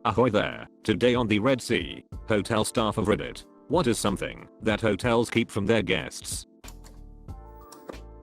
Ahoy there, today on the Red Sea, hotel staff of Reddit. What is something that hotels keep from their guests?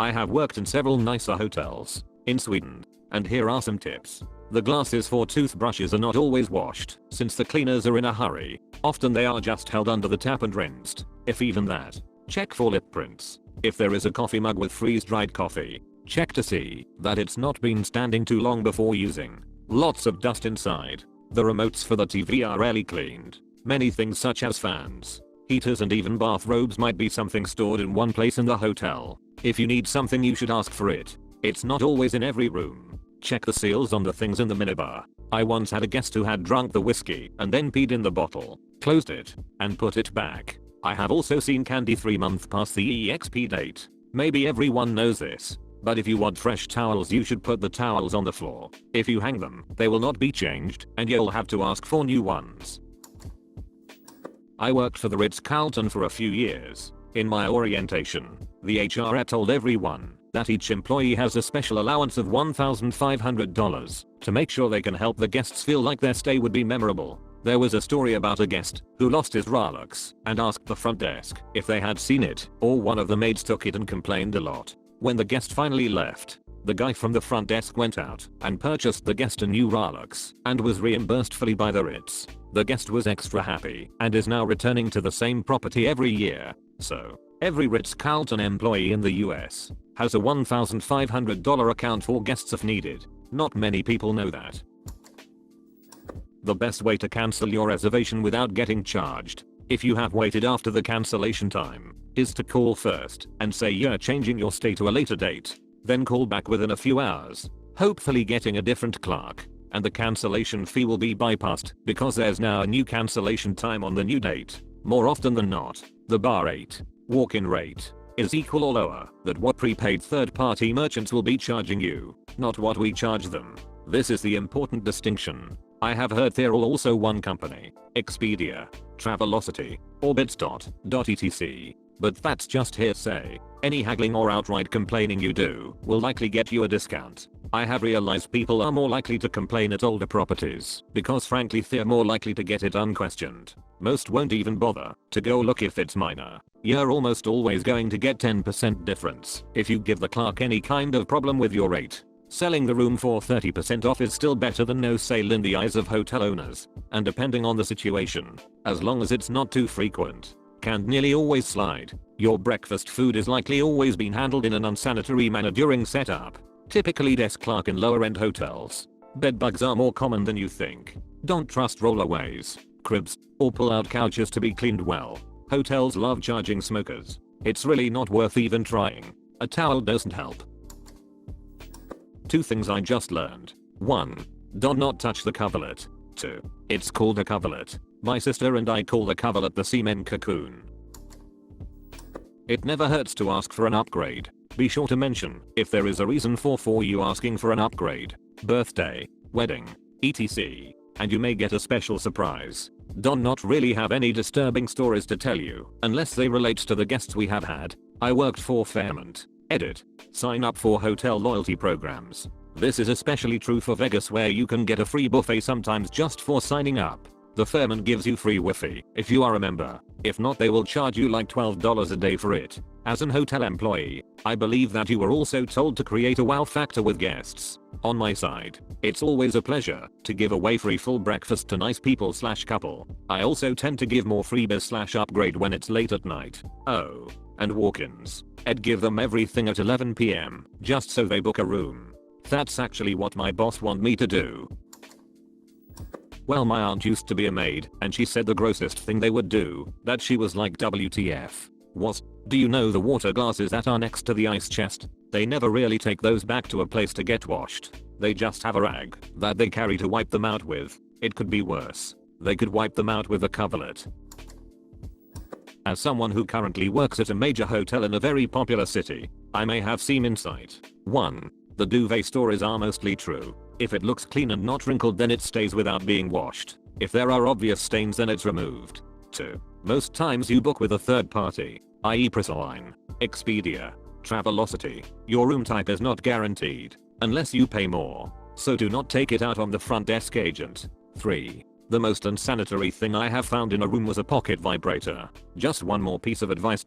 I have worked in several nicer hotels in Sweden, and here are some tips. The glasses for toothbrushes are not always washed, since the cleaners are in a hurry. Often they are just held under the tap and rinsed, if even that. Check for lip prints. If there is a coffee mug with freeze-dried coffee, check to see that it's not been standing too long before using. Lots of dust inside. The remotes for the TV are rarely cleaned. Many things such as fans, heaters and even bathrobes might be something stored in one place in the hotel. If you need something you should ask for it. It's not always in every room. Check the seals on the things in the minibar. I once had a guest who had drunk the whiskey and then peed in the bottle, closed it, and put it back. I have also seen candy 3 months past the EXP date. Maybe everyone knows this, but if you want fresh towels you should put the towels on the floor. If you hang them, they will not be changed and you'll have to ask for new ones. I worked for the Ritz-Carlton for a few years. In my orientation, the HR told everyone that each employee has a special allowance of $1,500 to make sure they can help the guests feel like their stay would be memorable. There was a story about a guest who lost his Rolex and asked the front desk if they had seen it, or one of the maids took it and complained a lot. When the guest finally left, the guy from the front desk went out and purchased the guest a new Rolex and was reimbursed fully by the Ritz. The guest was extra happy and is now returning to the same property every year. So, every Ritz-Carlton employee in the US has a $1,500 account for guests if needed. Not many people know that. The best way to cancel your reservation without getting charged, if you have waited after the cancellation time, is to call first and say you're changing your stay to a later date. Then call back within a few hours, hopefully getting a different clerk, and the cancellation fee will be bypassed because there's now a new cancellation time on the new date. More often than not, the bar rate, walk-in rate, is equal or lower than what prepaid third-party merchants will be charging you, not what we charge them. This is the important distinction. I have heard there are also one company, Expedia, Travelocity, or Bits.etc. But that's just hearsay. Any haggling or outright complaining you do will likely get you a discount. I have realized people are more likely to complain at older properties because frankly they're more likely to get it unquestioned. Most won't even bother to go look if it's minor. You're almost always going to get 10% difference if you give the clerk any kind of problem with your rate. Selling the room for 30% off is still better than no sale in the eyes of hotel owners, and depending on the situation, as long as it's not too frequent, can nearly always slide. Your breakfast food is likely always been handled in an unsanitary manner during setup. Typically desk clerk in lower end hotels. Bed bugs are more common than you think. Don't trust rollaways, cribs, or pull-out couches to be cleaned well. Hotels love charging smokers. It's really not worth even trying. A towel doesn't help. 2 things I just learned. 1. Do not touch the coverlet. 2. It's called a coverlet. My sister and I call the coverlet the semen cocoon. It never hurts to ask for an upgrade. Be sure to mention if there is a reason for you asking for an upgrade. Birthday, wedding, etc. And you may get a special surprise. Do not really have any disturbing stories to tell you unless they relate to the guests we have had. I worked for Fairmont. Edit. Sign up for hotel loyalty programs. This is especially true for Vegas where you can get a free buffet sometimes just for signing up. The Fairmont gives you free Wi-Fi if you are a member. If not, they will charge you like $12 a day for it. As an hotel employee, I believe that you were also told to create a wow factor with guests. On my side, it's always a pleasure to give away free full breakfast to nice people / couple. I also tend to give more freebies / upgrade when it's late at night. Oh, and walk-ins. I'd give them everything at 11 PM just so they book a room. That's actually what my boss want me to do. Well, my aunt used to be a maid and she said the grossest thing they would do, that she was like WTF, was, do you know the water glasses that are next to the ice chest? They never really take those back to a place to get washed. They just have a rag that they carry to wipe them out with. It could be worse. They could wipe them out with a coverlet. As someone who currently works at a major hotel in a very popular city, I may have seen insight. 1. The duvet stories are mostly true. If it looks clean and not wrinkled then it stays without being washed. If there are obvious stains then it's removed. 2. Most times you book with a third party, i.e. Prisline, Expedia, Travelocity. Your room type is not guaranteed, unless you pay more, so do not take it out on the front desk agent. 3. The most unsanitary thing I have found in a room was a pocket vibrator. Just one more piece of advice.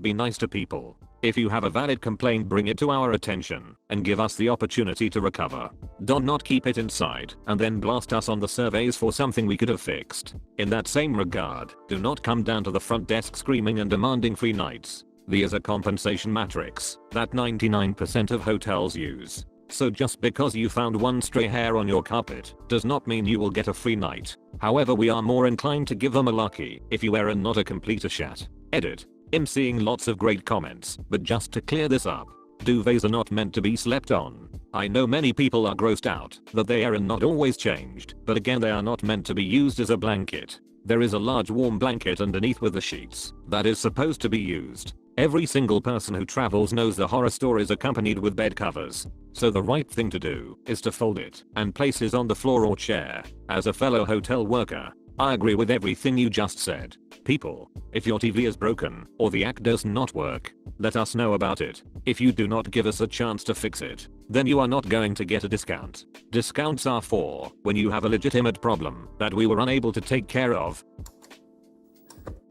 Be nice to people. If you have a valid complaint, bring it to our attention and give us the opportunity to recover. Not keep it inside and then blast us on the surveys for something we could have fixed. In that same regard, do not come down to the front desk screaming and demanding free nights. There's a compensation matrix that 99% of hotels use. So just because you found one stray hair on your carpet does not mean you will get a free night. However, we are more inclined to give them a lucky if you were and not a complete shat. Edit. I'm seeing lots of great comments, but just to clear this up, duvets are not meant to be slept on. I know many people are grossed out that they are and not always changed, but again they are not meant to be used as a blanket. There is a large warm blanket underneath with the sheets that is supposed to be used. Every single person who travels knows the horror stories accompanied with bed covers. So the right thing to do is to fold it and place it on the floor or chair. As a fellow hotel worker, I agree with everything you just said. People, if your TV is broken or the act does not work, let us know about it. If you do not give us a chance to fix it, then you are not going to get a discount. Discounts are for when you have a legitimate problem that we were unable to take care of.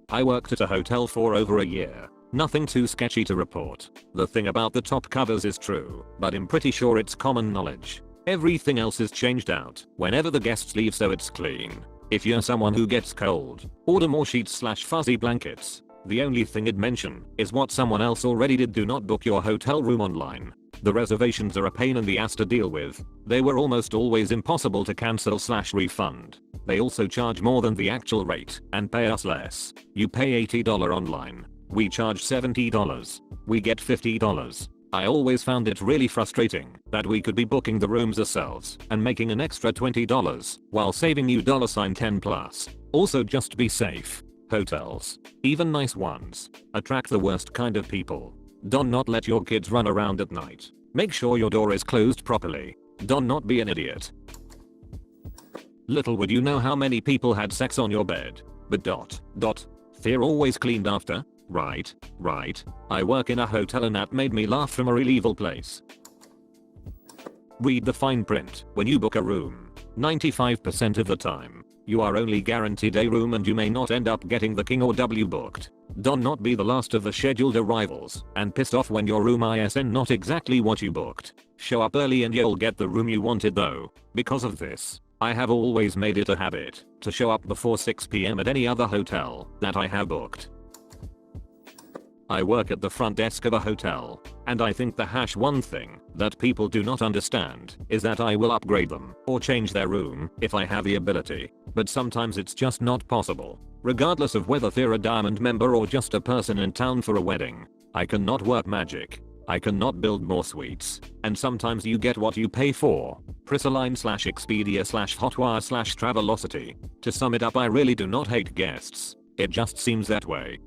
I worked at a hotel for over a year. Nothing too sketchy to report. The thing about the top covers is true, but I'm pretty sure it's common knowledge. Everything else is changed out whenever the guests leave, so it's clean. If you're someone who gets cold, order more sheets/fuzzy blankets. The only thing I'd mention is what someone else already did: do not book your hotel room online. The reservations are a pain in the ass to deal with. They were almost always impossible to cancel/refund. They also charge more than the actual rate and pay us less. You pay $80 online. We charge $70. We get $50. I always found it really frustrating that we could be booking the rooms ourselves and making an extra $20 while saving you $10+. Also, just be safe. Hotels, even nice ones, attract the worst kind of people. Do not let your kids run around at night. Make sure your door is closed properly. Do not be an idiot. Little would you know how many people had sex on your bed. But they're always cleaned after. Right. I work in a hotel and that made me laugh from a real evil place. Read the fine print when you book a room. 95% of the time, you are only guaranteed a room and you may not end up getting the king or W booked. Do not be the last of the scheduled arrivals and pissed off when your room is not exactly what you booked. Show up early and you'll get the room you wanted though. Because of this, I have always made it a habit to show up before 6 PM at any other hotel that I have booked. I work at the front desk of a hotel, and I think the one thing that people do not understand is that I will upgrade them or change their room if I have the ability, but sometimes it's just not possible. Regardless of whether they're a diamond member or just a person in town for a wedding, I cannot work magic. I cannot build more suites, and sometimes you get what you pay for. Prisaline/Expedia/Hotwire/Travelocity. To sum it up, I really do not hate guests. It just seems that way.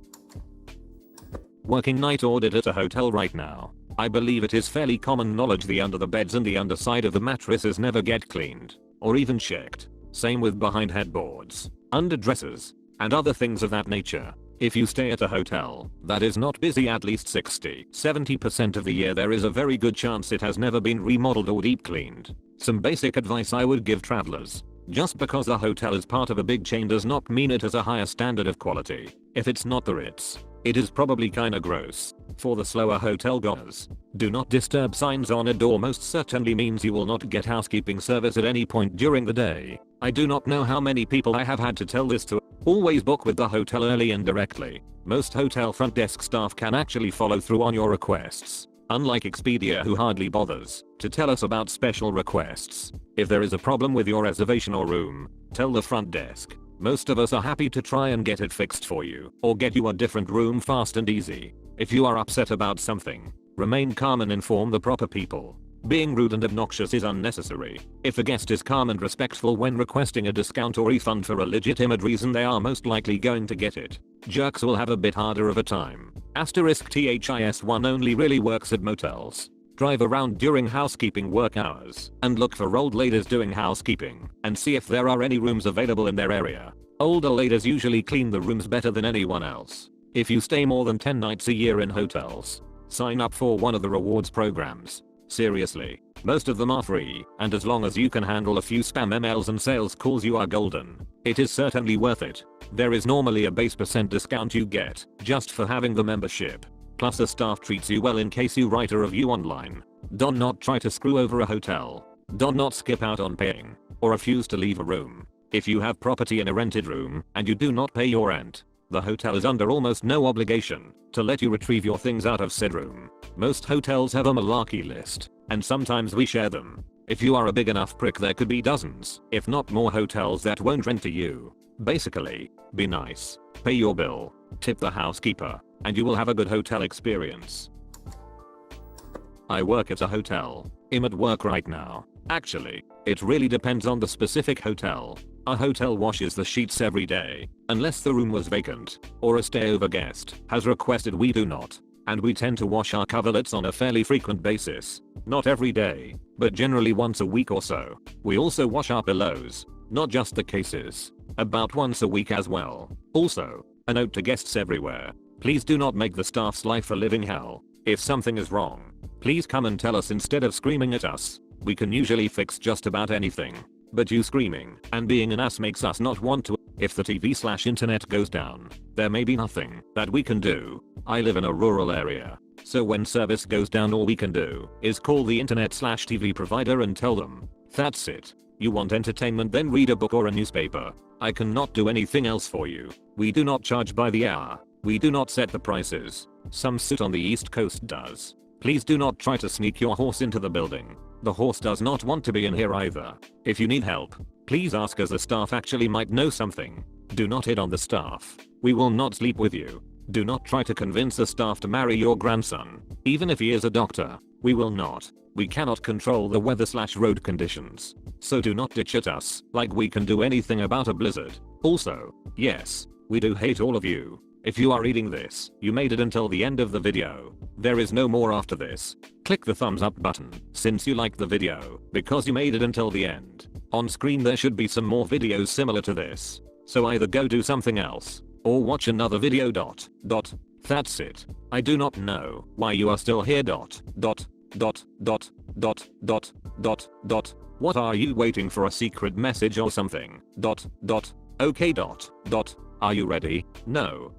Working night audit at a hotel right now. I believe it is fairly common knowledge the under the beds and the underside of the mattresses never get cleaned or even checked. Same with behind headboards, under dressers, and other things of that nature. If you stay at a hotel that is not busy at least 60-70% of the year, there is a very good chance it has never been remodeled or deep cleaned. Some basic advice I would give travelers. Just because the hotel is part of a big chain does not mean it has a higher standard of quality. If it's not the Ritz, it is probably kinda gross. For the slower hotel goers, do not disturb signs on a door most certainly means you will not get housekeeping service at any point during the day. I do not know how many people I have had to tell this to. Always book with the hotel early and directly. Most hotel front desk staff can actually follow through on your requests. Unlike Expedia, who hardly bothers to tell us about special requests. If there is a problem with your reservation or room, tell the front desk. Most of us are happy to try and get it fixed for you or get you a different room fast and easy. If you are upset about something, remain calm and inform the proper people. Being rude and obnoxious is unnecessary. If a guest is calm and respectful when requesting a discount or refund for a legitimate reason, they are most likely going to get it. Jerks will have a bit harder of a time. *THIS1 only really works at motels. Drive around during housekeeping work hours and look for old ladies doing housekeeping and see if there are any rooms available in their area. Older ladies usually clean the rooms better than anyone else. If you stay more than 10 nights a year in hotels, sign up for one of the rewards programs. Seriously. Most of them are free, and as long as you can handle a few spam emails and sales calls you are golden. It is certainly worth it. There is normally a base % discount you get just for having the membership. Plus the staff treats you well in case you write a review online. Do not try to screw over a hotel. Do not skip out on paying or refuse to leave a room. If you have property in a rented room and you do not pay your rent, the hotel is under almost no obligation to let you retrieve your things out of said room. Most hotels have a malarkey list, and sometimes we share them. If you are a big enough prick, there could be dozens, if not more, hotels that won't rent to you. Basically, be nice, pay your bill, tip the housekeeper, and you will have a good hotel experience. I work at a hotel. I'm at work right now. Actually, it really depends on the specific hotel. A hotel washes the sheets every day, unless the room was vacant, or a stayover guest has requested we do not. And we tend to wash our coverlets on a fairly frequent basis. Not every day, but generally once a week or so. We also wash our pillows, not just the cases, about once a week as well. Also, a note to guests everywhere. Please do not make the staff's life a living hell. If something is wrong, please come and tell us instead of screaming at us. We can usually fix just about anything. But you screaming and being an ass makes us not want to. If the TV/internet goes down, there may be nothing that we can do. I live in a rural area, so when service goes down, all we can do is call the internet/TV provider and tell them, that's it. You want entertainment, then read a book or a newspaper. I cannot do anything else for you. We do not charge by the hour. We do not set the prices. Some suit on the East Coast does. Please do not try to sneak your horse into the building. The horse does not want to be in here either. If you need help, please ask us. The staff actually might know something. Do not hit on the staff. We will not sleep with you. Do not try to convince the staff to marry your grandson. Even if he is a doctor, we will not. We cannot control the weather/road conditions. So do not ditch at us like we can do anything about a blizzard. Also, yes, we do hate all of you. If you are reading this, you made it until the end of the video. There is no more after this. Click the thumbs up button since you liked the video because you made it until the end. On screen there should be some more videos similar to this. So either go do something else or watch another video. That's it. I do not know why you are still here. What are you waiting for, a secret message or something? Okay. Are you ready? No.